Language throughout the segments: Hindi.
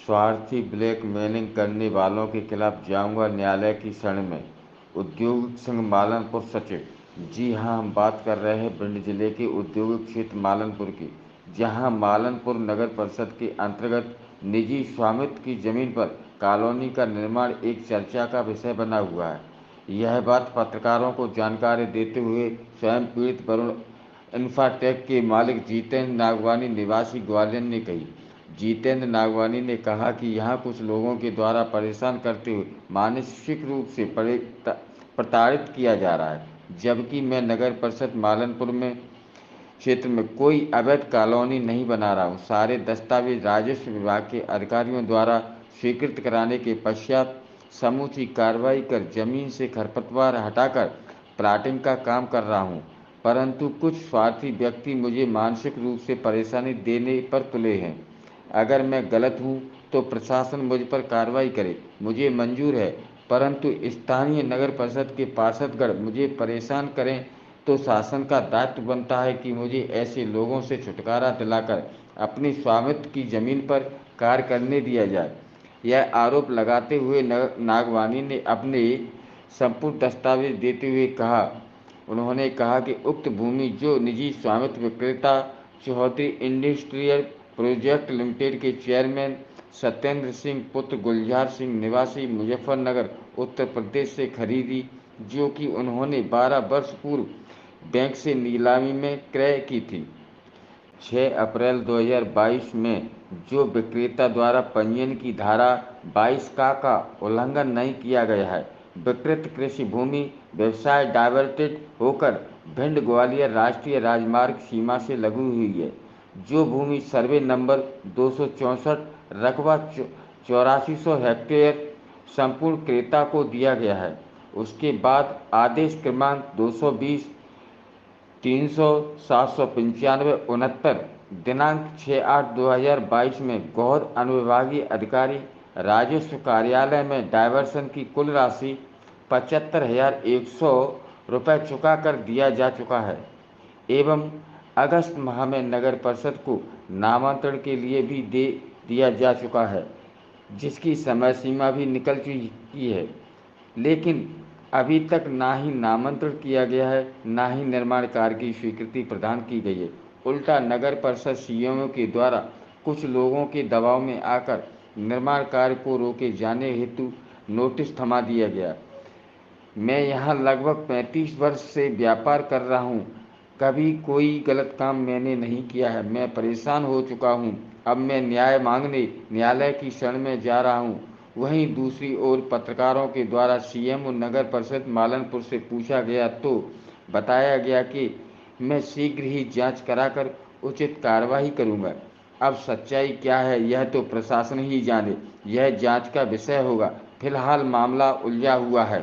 स्वार्थी ब्लैकमेलिंग करने वालों के खिलाफ जाऊंगा न्यायालय की शरण में। औद्योगिक संघ मालनपुर सचिव। जी हां, हम बात कर रहे हैं भिंड जिले के औद्योगिक क्षेत्र मालनपुर की, जहां मालनपुर नगर परिषद के अंतर्गत निजी स्वामित्व की जमीन पर कॉलोनी का निर्माण एक चर्चा का विषय बना हुआ है। यह बात पत्रकारों को जानकारी देते हुए स्वयं पीड़ित वरुण इंफ्राटेक के मालिक जितेंद्र नागवानी निवासी ग्वालियर ने कही। जितेंद्र नागवानी ने कहा कि यहाँ कुछ लोगों के द्वारा परेशान करते हुए मानसिक रूप से प्रताड़ित किया जा रहा है, जबकि मैं नगर परिषद मालनपुर में क्षेत्र में कोई अवैध कॉलोनी नहीं बना रहा हूँ। सारे दस्तावेज राजस्व विभाग के अधिकारियों द्वारा स्वीकृत कराने के पश्चात समूची कार्रवाई कर जमीन से खरपतवार हटाकर प्लाटिंग का काम कर रहा हूँ, परंतु कुछ स्वार्थी व्यक्ति मुझे मानसिक रूप से परेशानी देने पर तुले हैं। अगर मैं गलत हूँ तो प्रशासन मुझ पर कार्रवाई करे, मुझे मंजूर है, परंतु स्थानीय नगर परिषद के पार्षदगण मुझे परेशान करें तो शासन का दायित्व बनता है कि मुझे ऐसे लोगों से छुटकारा दिलाकर अपनी स्वामित्व की जमीन पर कार्य करने दिया जाए। यह आरोप लगाते हुए नागवानी ने अपने संपूर्ण दस्तावेज देते हुए कहा। उन्होंने कहा कि उक्त भूमि जो निजी स्वामित्व विक्रेता चौधरी इंडस्ट्रियल प्रोजेक्ट लिमिटेड के चेयरमैन सत्येंद्र सिंह पुत्र गुलजार सिंह निवासी मुजफ्फरनगर उत्तर प्रदेश से खरीदी, जो कि उन्होंने 12 वर्ष पूर्व बैंक से नीलामी में क्रय की थी। 6 अप्रैल 2022 में जो विक्रेता द्वारा पंजीयन की धारा 22 का उल्लंघन नहीं किया गया है, विकृत कृषि भूमि व्यवसाय डाइवर्टेड होकर भिंड ग्वालियर राष्ट्रीय राजमार्ग सीमा से लगी हुई है। जो भूमि सर्वे नंबर 264 रकबा 8400 हेक्टेयर संपूर्ण क्रेता को दिया गया है, उसके बाद आदेश क्रमांक 220 300 795 69 दिनांक 6/8/2022 में गौहर अनुविभागीय अधिकारी राजस्व कार्यालय में डायवर्सन की कुल राशि 75,100 रुपये चुका कर दिया जा चुका है एवं अगस्त माह में नगर परिषद को नामांतरण के लिए भी दे दिया जा चुका है, जिसकी समय सीमा भी निकल चुकी है, लेकिन अभी तक ना ही नामांतरण किया गया है, ना ही निर्माण कार्य की स्वीकृति प्रदान की गई है। उल्टा नगर परिषद सीएमओ के द्वारा कुछ लोगों के दबाव में आकर निर्माण कार्य को रोके जाने हेतु नोटिस थमा दिया गया। मैं यहाँ लगभग 35 वर्ष से व्यापार कर रहा हूँ, कभी कोई गलत काम मैंने नहीं किया है। मैं परेशान हो चुका हूँ, अब मैं न्याय मांगने न्यायालय की शरण में जा रहा हूँ। वहीं दूसरी ओर पत्रकारों के द्वारा सीएमओ नगर परिषद मालनपुर से पूछा गया तो बताया गया कि मैं शीघ्र ही जांच कराकर उचित कार्रवाई करूंगा। अब सच्चाई क्या है यह तो प्रशासन ही जाने, यह जांच का विषय होगा। फिलहाल मामला उलझा हुआ है।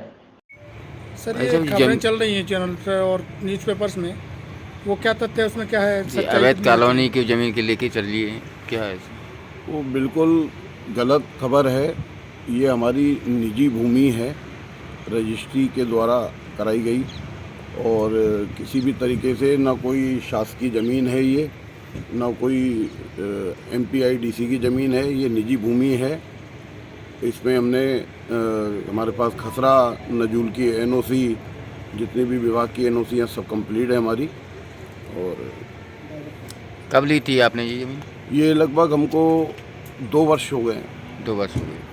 सर, ये खबरें चल रही हैं चैनल पर और न्यूज़पेपर्स में, वो क्या तथ्य है, उसमें क्या है सच्चाई? अवैध कॉलोनी की जमीन के लेके चल रही है, क्या है? वो बिल्कुल गलत खबर है। ये हमारी निजी भूमि है, रजिस्ट्री के द्वारा कराई गई और किसी भी तरीके से ना कोई शासकीय ज़मीन है ये, ना कोई MPIDC की ज़मीन है, ये निजी भूमि है। इसमें हमने हमारे पास खसरा नजूल की NOC, जितने भी विभाग की NOC हैं सब कंप्लीट है हमारी। और कब ली थी आपने ये ज़मीन? ये लगभग हमको 2 वर्ष हो गए। 2 वर्ष हो गए।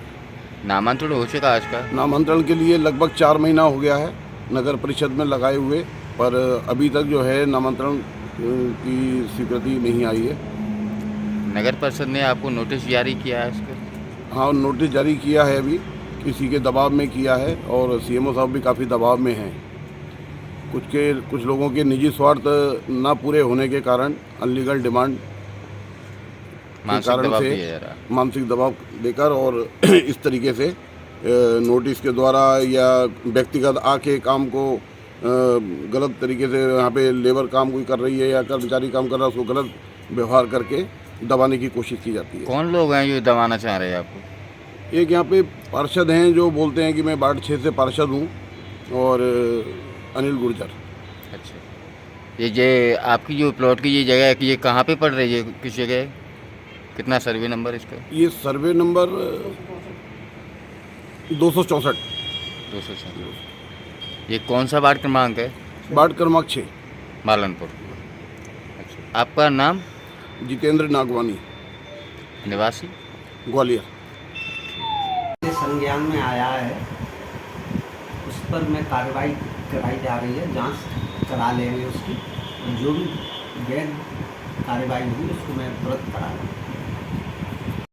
नामांतरण हो चुका आज का? नामांतरण के लिए लगभग 4 महीना हो गया है नगर परिषद में लगाए हुए, पर अभी तक जो है नामांतरण की स्वीकृति नहीं आई है। नगर परिषद ने आपको नोटिस जारी किया है इसका? हाँ, नोटिस जारी किया है, अभी किसी के दबाव में किया है और सीएमओ साहब भी काफ़ी दबाव में हैं। कुछ लोगों के निजी स्वार्थ ना पूरे होने के कारण अनलीगल डिमांड के कारण से मानसिक दबाव देकर और इस तरीके से नोटिस के द्वारा या व्यक्तिगत आके काम को गलत तरीके से, यहाँ पे लेबर काम कोई कर रही है या कर्मचारी काम कर रहा है, उसको गलत व्यवहार करके दबाने की कोशिश की जाती है। कौन लोग हैं जो दबाना चाह रहे हैं आपको? एक यहाँ पे पार्षद हैं जो बोलते हैं कि मैं वार्ड 6 से पार्षद हूँ, और अनिल गुर्जर। अच्छा, ये आपकी जो प्लॉट की ये जगह है कि ये कहाँ पे पड़ रही है, किस जगह है? कितना सर्वे नंबर इसका? ये सर्वे नंबर 264। 266। ये कौन सा वार्ड क्रमांक है? वार्ड क्रमांक 6, मालनपुर। अच्छा, आपका नाम? जितेंद्र नागवानी, निवासी ग्वालियर। संज्ञान में आया है, उस पर मैं कार्रवाई कराई जा रही है, जांच करा लेंगे उसकी, और जो भी गैर कार्रवाई हुई उसको मैं तुरंत करा लूँगा।